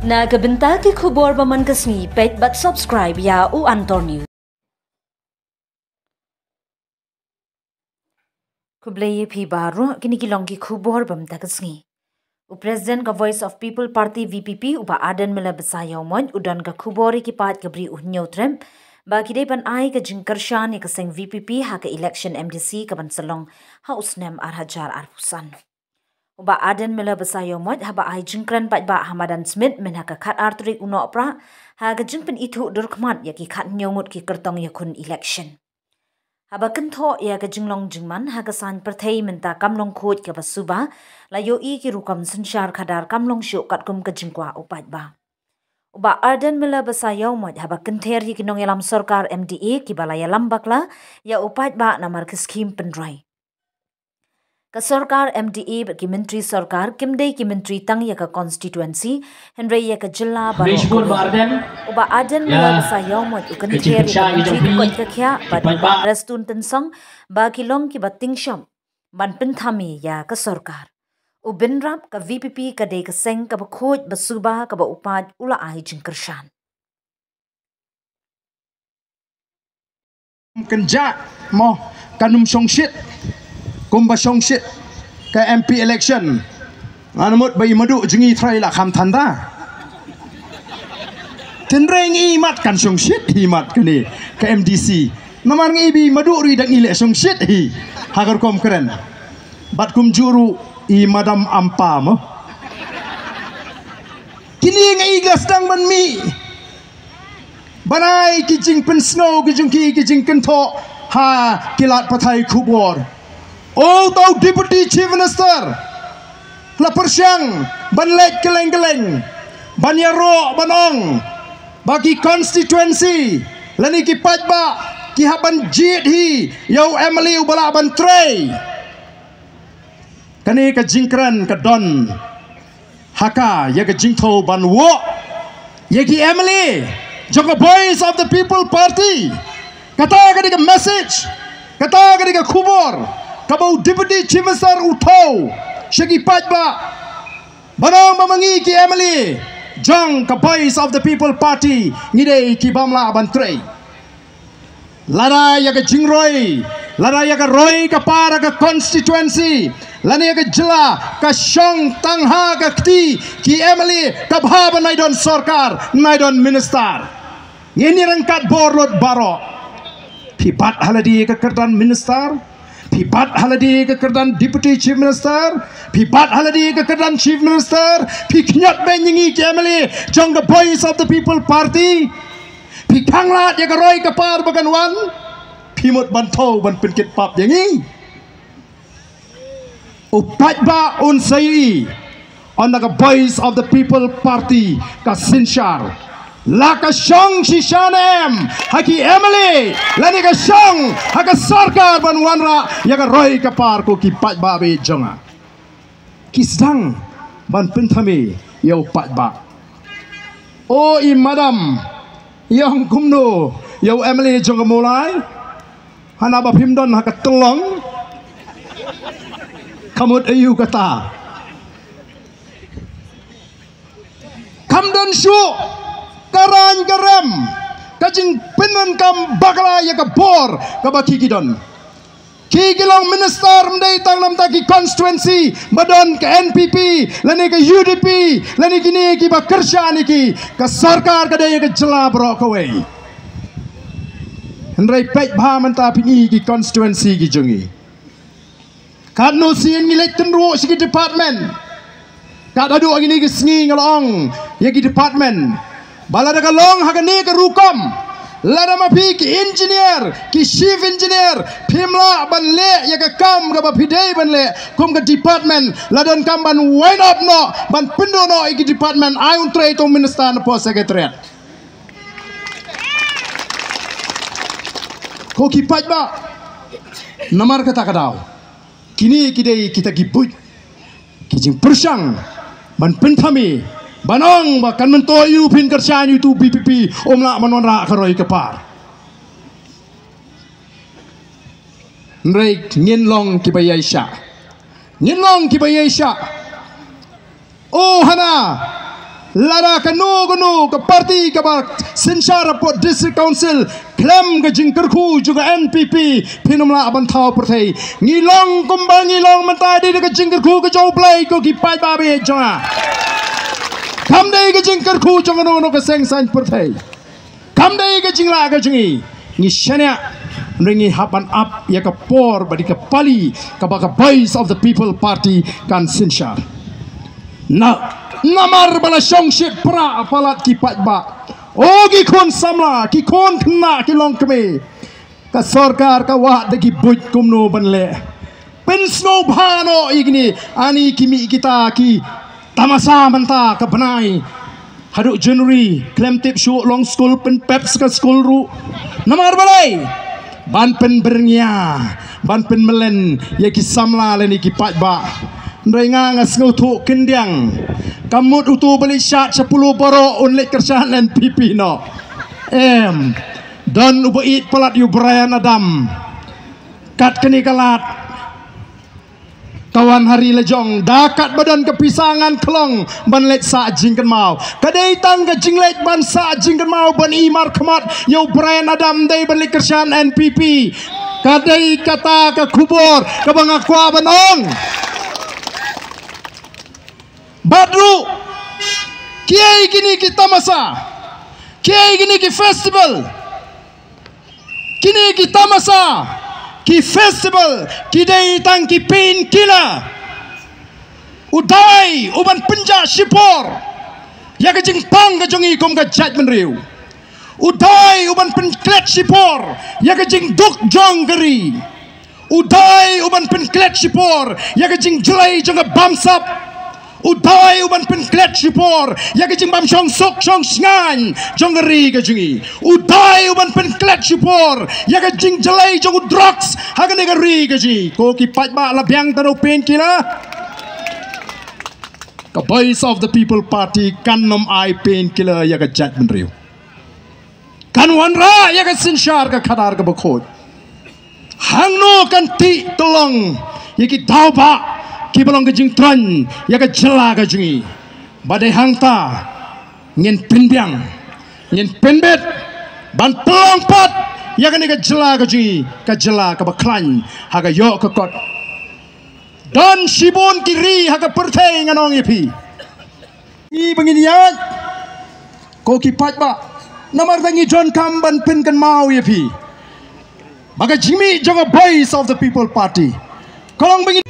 Na kabenta ki khubor baman kasni page but subscribe ya u Antor News. Kublai phi baru kini kilong ki khubor bamta kasni. U President ka Voice of People Party VPP uba adan mela besayo mon udan ka khubori ki pat kabri uhnyotrem ba kidai pan ai ka jingkarshan ya kaseng VPP ha ka election MDC ka ban salong house nem arhajar arfusan. Uba adan mela besayo mod haba ai jingkran pat ba Hamadan Smith men ha ka khat artrik uno pra ha ka jingpen itu durkmat ya ki khat nyongut ki kertong ya kun election. Haba kentho ya ka jinglong jingman ha ka san perthai menta kamlong khot ka basuba la yo I ki rukam sensyar khadar kamlong syu kat kum ka jingkwa upat ba. Uba adan mela besayo mod haba kenther ya kinong yalam sarkar MDA ki balaya lambakla ya upat ba namar ke skim pendrai. Ka sarkar MDA ki menteri sarkar kimdei ki menteri tang ya ka constituency Henry ya ka jilla baru uba adan mela besayo mod ukan ther ya menteri kot ka kya ba restun tensong ba kilong ki bating syam ban penthami ya ka sarkar ubinrap ka VPP ka dei ka seng ka bakhoj basuba ka ba upat ula ai jingkershan kenja mo kanum songshit kumba songshit ke MP election anamut bayi madu jengi trai la kham thanda tenreng imat kan songshit himat kini ke MDC namar ngi bi madu ri dak ile songshit hi hagar kom keren bat kum juru I madam ampa mo kini ngi glas dang ban mi banai ki jing pen snow ki jing kentho ha kilat pathai khubor oh tau deputy chief minister la persyang ban lek keleng-keleng ban yaro banong bagi constituency lani ki pajba ki haban jit hi yau Emily ubala ban tray kani ka jingkran ka don haka ya ka jingtho ban wo ya ki Emily jong voice of the people party kata ka message kata ka khubor kabau deputy chief minister uthau shagi pajba banong mamangi ki Emily jong ka voice of the people party ngidei ki bamla bantrei lara ya ka jingroi lara ya ka roi ka para ka constituency lani ya ka jila ka shong tangha ka kti ki Emily ka bhaba naidon sarkar naidon minister ngini rangkat borlot baro pipat haladi ka kerdan minister pipat haladi ke kerdan deputy chief minister pipat haladi ke kerdan chief minister piknyat benyengi Emily jong the voice of the people party pikanglat ya roi kapar bagan wan pimut bantau ban penkit pap yengi upat ba unsai on the voice of the people party ka sinshar laka shong shishanem haki Emily lani ka shong haka sarkar ban wanra yaga roi kapar ko ki pat ba be jonga kisdang ban penthami yau pat ba o I madam yang kumno yau Emily jonga mulai hana ba pimdon haka tolong kamut ayu kata kamdon shu karan garam kajing penan kam bakla ya ka bor ka baki gidon kigilong minister mdai tanglam taki constituency badon ke NPP lani ke UDP lani kini ki ba kersha niki ka sarkar ka daya ka jela bro kowe hendrai pek bha manta pingi ki constituency ki jongi kadno sin ngilek tenro sigi department kadadu agini ki sngi ngalong ya ki department balada ka long hagani ka rukam lada mapi ki engineer ki chief engineer pimla ban le ya ka kam ka bapidei ban le kum ka department ladon kam ban wine up no ban pindo no iki department ayun tray to minister na po secretariat ko ki pajba namar kata kadaw kini kidei kita gibut kijing persyang ban penthami banong bahkan mentoyu pin kersan itu BPP omla manonra karoi kepar nrek nginlong kibayasha oh hana Lara kanu ke parti ke Sinsha report district council klaim ke jingkerku juga NPP pinumla abantau pertai ngilong kumbang ngilong mentadi ke jingkerku ke jauh play ko kipai babi jonga kamdai ke jingkerku jonga no ke sengsan pertai kamdai ke jingla ke jingi ni shania ringi hapan up ya ke por badi ke pali ke voice of the people party kan Sinsha namar bala shongshit pra apalat ki patba ogi kon samla ki kon kena ki long keme ka sarkar ka wa de ki buj kumno banle pen snow bhano igni ani kimi kita ki tamasa manta ka banai haduk January klem tip show long school pen peps ka school ru namar balai ban pen bernya ban pen melen ya ki samla le ni ki patba Nrenga ngasngau tu kendiang kamut utu beli syat 10 boro unlik kerjaan NPP no dan ubait pelat yu Brian Adam kat keni kalat kawan hari lejong dakat badan kepisangan kelong ban let sa jingkan mau kadai tang ke jinglet ban sa jingkan mau ban imar kemat yu Brian Adam dai ban lik kerjaan NPP kadai kata ke kubur ke bangakwa banong Badru kiai gini kita masa kiai gini ki festival kini kita masa ki festival kidai tang ki pain killer udai uban penja sipor ya ke jing pang ke jongi kom ke judgment riu udai uban penklet sipor ya ke jing duk jong geri udai uban penklet sipor ya ke jing jelai jong bamsap udai uban penklet sipor ya ke jing bam shong sok shong sngan jong geri ke jingi udai uban penklet sipor ya ke jing jelai jong drugs hagan geri ke ji ko ki pat ba la biang tano pen kila ka voice of the people party kan nom ai pen kila ya ke judgment riu kan wanra ya ke Sinsha ka khadar ka bakhot hangno kan ti tolong ya ki dauba ki balong ke jing tran ya ke jela ke jingi badai hangta ngin pinbiang ngin pinbet ban pelong pat ya ke ni ke jela ke jingi ke jela ke baklan haga yo ke kot dan sibon kiri haga pertai nganong ipi i benginiat ko ki pat ba namar tangi John Kamban pin kan mau ipi baga Jimmy jonga voice of the people party kolong bengin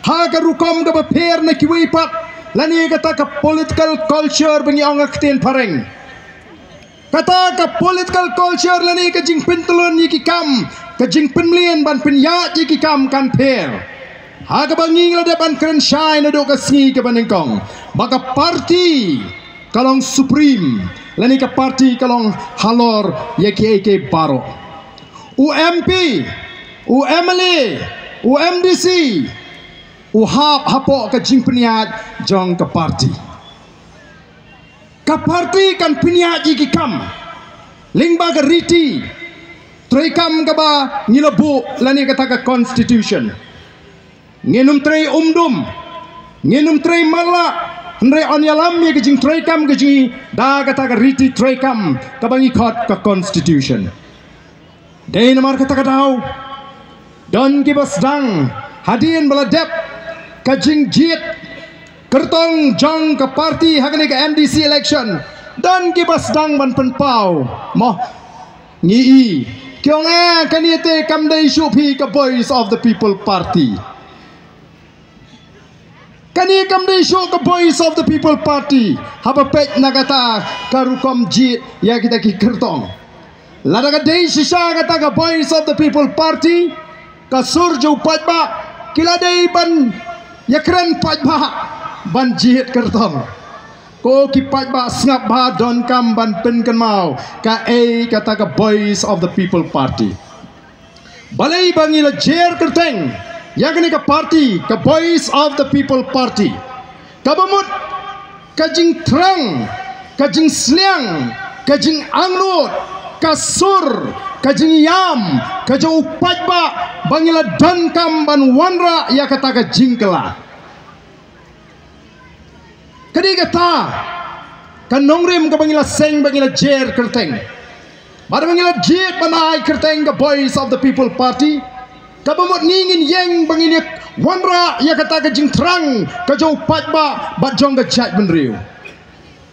Haga rukom ke paper na kiwipat lani kata ke political culture bengi ong akten pareng kata ke political culture lani ke jing pentulun yiki kam ke jing penlien ban penyat yiki kam kan per haga bangi ngada ban keren shine do ke singi ke banengkong baka parti kalong supreme lani ke parti kalong halor yaki AK baro UMP UMLA UMDC uhap hapok ke jing peniat jong ke parti kan peniat jiki kam lingba ke riti trei kam ke ba ngilebu lani kata ke constitution nginum trei umdum nginum trei malak Henry onyalam ye ke jing trei kam ke jing da kata ke riti trei kam ke bangi kot ke constitution dei nomor kata ke tau don ki basdang hadian beladep kajing jit kertong jong ke parti hakani ke MDC election dan kibas dang ban penpau moh ngi kyong kanite kamdai shupi ke voice of the people party kani kamdai shu ke voice of the people party haba pek nagata karukom jit ya kita ki kertong ladaga dei shisha kata ke voice of the people party ka surju patba kiladai ban ya keren pajba ban jihad kertong ko kipat ba snap ba don kam ban pen kan mau ka kata ka Voice of the People Party balai bangila jer kerteng yang ni ka party ka Voice of the People Party kabamut kajing terang kajing sliang kajing anglut kasur kajing yam kajau pajba bangila dan kam ban wanra ya kata ka jingkela kadi kata kan nongrim ka bangila seng bangila jer kerteng bar bangila jer banai kerteng ka Voice of the People Party kabamut ngingin yeng bangini wanra ya kata ka jing terang kajau pajba bat jong ka jat benriu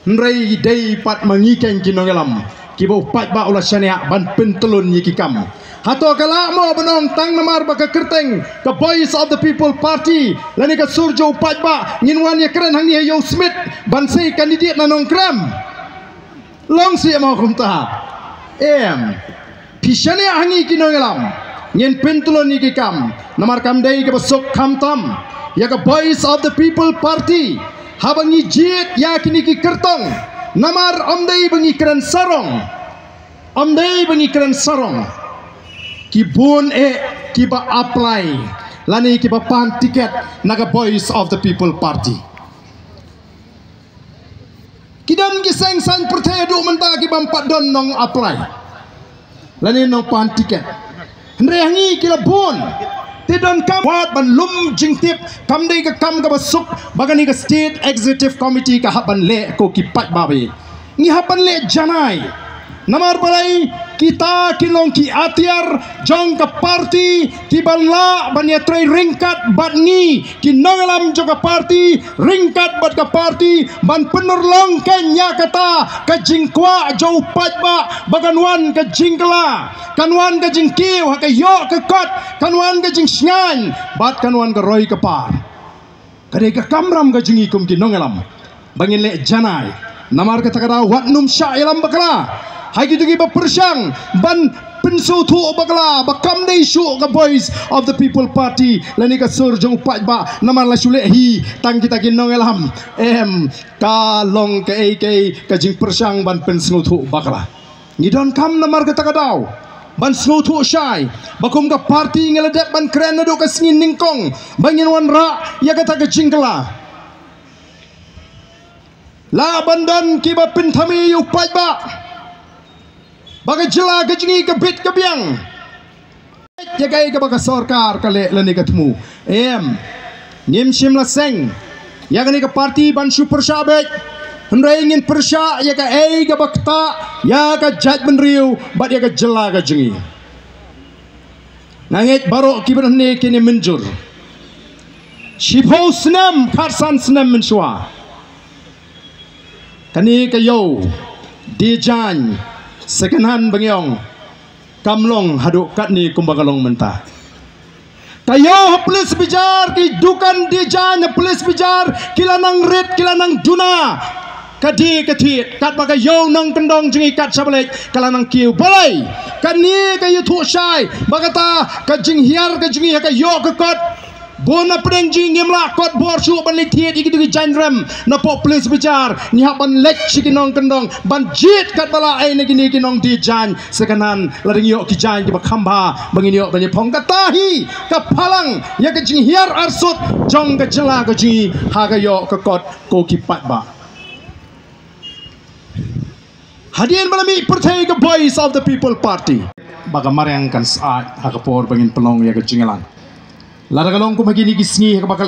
nrei dei pat mangikeng kinongelam kibo pajba ulah syania ban pentelun yikikam hato kala mo benong tang namar baka kerteng the Voice of the People Party lani ka surjo pajba nginwan ya keren hang ni yo Smith ban sei kandidat nanong kram long si mo kumta pisania hangi kinongelam ngin pentelun yikikam namar kam dei ka besok kamtam ya ka Voice of the People Party habangi jit ya kini ki kertong namar omdai bengi keren sarong kibun kiba apply lani kiba pan tiket naga Voice of the People Party kidan giseng san percaya du menta kiba empat don nong apply lani nong pan tiket nrehangi kila bun tidon kam wat ban lum jingtip kam dei ka kam ka basuk bagani ka State Executive Committee ka haban le ko kipat babe ni haban le janai namar balai kita kilong ki atiar jong ka party ki banla ban yatrai ringkat bat ni ki nongalam jong ka party ringkat bat ka party ban penerlong kenya kata ka jingkwa jau pajba baganwan ka jingkla kanwan ka jingkiw ha ka yo ka kot kanwan ka jing sngan bat kanwan ka roy ka par kade ka kamram ka jingikum ki nongalam bangin le janai namar ka takara watnum sha ilam bakla hai gitu ki bersyang ban pensu tu bagla bakam dei syu ka Voice of the People Party lani ka sur jong pat ba namar la sule hi tang kita ginong elam ka long ka ka jing persyang ban pensu tu bagla ngidon kam namar ka takadaw ban snu tu syai bakum ka party ngeladet ban kren do ka singin ningkong bangin wan ra ya kata ka jingkla la bandan ki ba pinthami yu pat ba bagai jela kejingi kebit kebiang jagai ke bagai sorkar kale lani ketemu nim sim la seng ya kani ke parti ban super syabek hendai ingin persya ya ka ke bakta ya ka jaj benriu bat ya ka jela kejingi nangit baru kiban ne kini menjur shipho senam karsan senam mensua kani ke yo dijan second hand bangyong kamlong haduk kat ni kumbagalong mentah kayo police bijar ki dukan dijan police bijar kilanang red kilanang duna kadi katit kat baga yo nang kendong jingi kat sabalek kalanang kiu balai kani kayo tu syai bagata kajing hiar kajingi kayo kekot bona pedeng jingim la kot bor su ban litiet iki dugi janram na po police bicar ni ha ban lek sikinong kendong ban jit kat bala ai ne gini kinong di jan sekanan laring yo ki jan ki bakhamba bangin yo ban phong katahi ka phalang ya ka jing hiar arsut jong ka jela ka ji ha ga yo ka kot ko ki pat ba hadian balami percaya ke Voice of the People Party bagamarang kan saat ha ka por bangin pelong ya ka jingalang lara kalong ko magini gisni ka bakal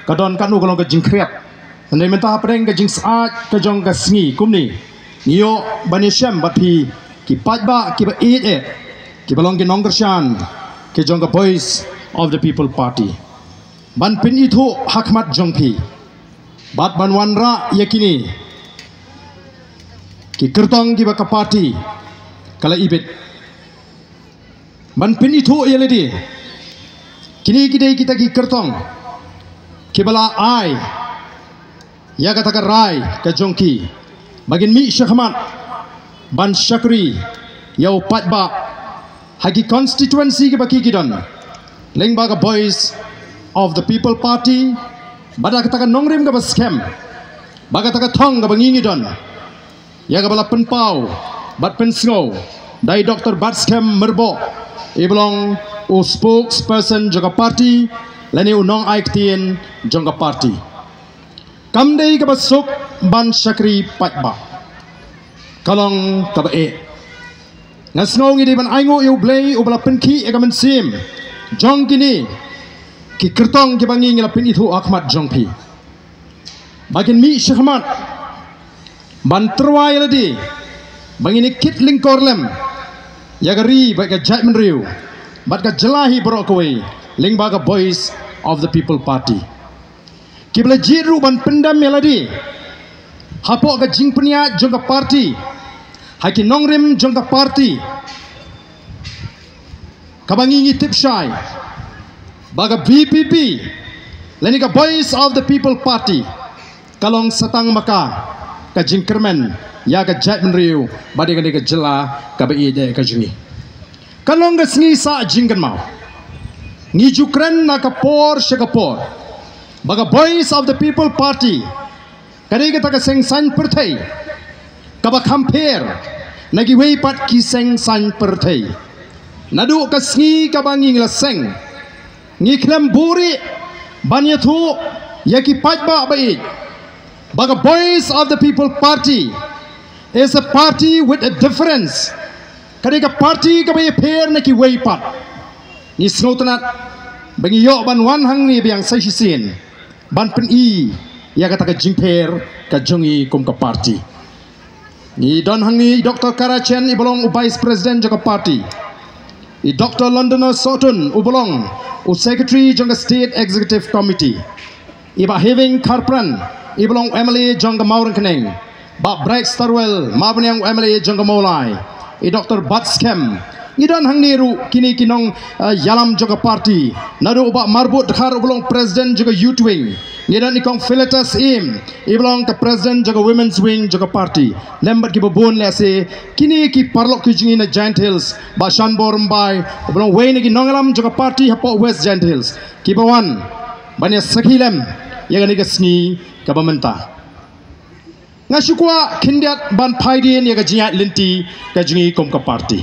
kadon kanu kalong ka jingkriat andai mentah apreng ka jing saat ka jong ka sngi kumni niyo banishem bathi ki pajba ki ba ki balong ki nonggershan ki jong ka Voice of the People Party ban pin itu hakmat jongpi bat ban wanra yakini ki kertong ki ba ka party kala ibet ban pin itu yeledi kini kita ki kertong kibala ai ya kata ka rai ka jongki bagin mi syahmat ban syakri yau patba hagi constituency ke baki kidon leng baga Voice of the People Party bada kata ka nongrim ka scam baga taka thong ka bangingi don ya ka bala penpau bat pensngo dai Dr. Batskem Merbo iblong u spokesperson jaga party lani unong aiktien jaga party kamdei ka basuk ban Syakri Patba kalong ka ba ngasngo ngi ban aingo yu blei u bala penki e ka mensim jong kini ki kertong ki bangi ngi lapin itu Ahmad Jongpi bagian mi Syahmat ban terwai ladi bangini kit lingkorlem yagari baga judgment riu bat ka jelahi borok kawai ling baga voice of the people party kibla jiru ban pendam meladi hapok ka jingpenia jongka party haki nongrim jongka party kabangi ngi tipshai baga VPP leni ka voice of the people party kalong satang maka ka jingkermen ya ka judgment riu badi ka jela ka ba ide ka jingi kalong ga sngi sa jingkan mau ngi jukren na ka por shakapor baga voice of the people party kadi ka ta seng san perthai ka ba compare nagi wei pat ki seng san perthai nadu ka sngi ka bangi ngla seng ngi klem buri banya thu yaki patba bai baga voice of the people party is a party with a difference kadi ka party ka bai pair na ki wei pat ni snotanat bangi yo ban wan hang ni biang sai sin ban pen i ya kata ka jingper ka jongi kum ka party ni don hang ni Dr. Karachen ibolong u vice president jaka party i Dr. Londoner Sotun ubolong u secretary jaka state executive committee iba having karpran ibolong Emily jongga maurang keneng ba Bright Starwell mabanyang Emily jongga maulai i Dr. Batskem ngidan hang niru kini kinong yalam jongga party nadu ba marbut khar ubolong president jongga youth wing ngidan ikong Philetus im ibolong ka president jongga women's wing jongga party lembat ki babon lese kini ki parlok ki jingi na Giant Hills ba Shanbor Mbai ubolong wayne ki nongalam jongga party hapo West Giant Hills ki bawan banya sakilem yang ni kesni kabamenta ngasukwa kindiat ban paidin yang kajingat lenti kajingi kom ka party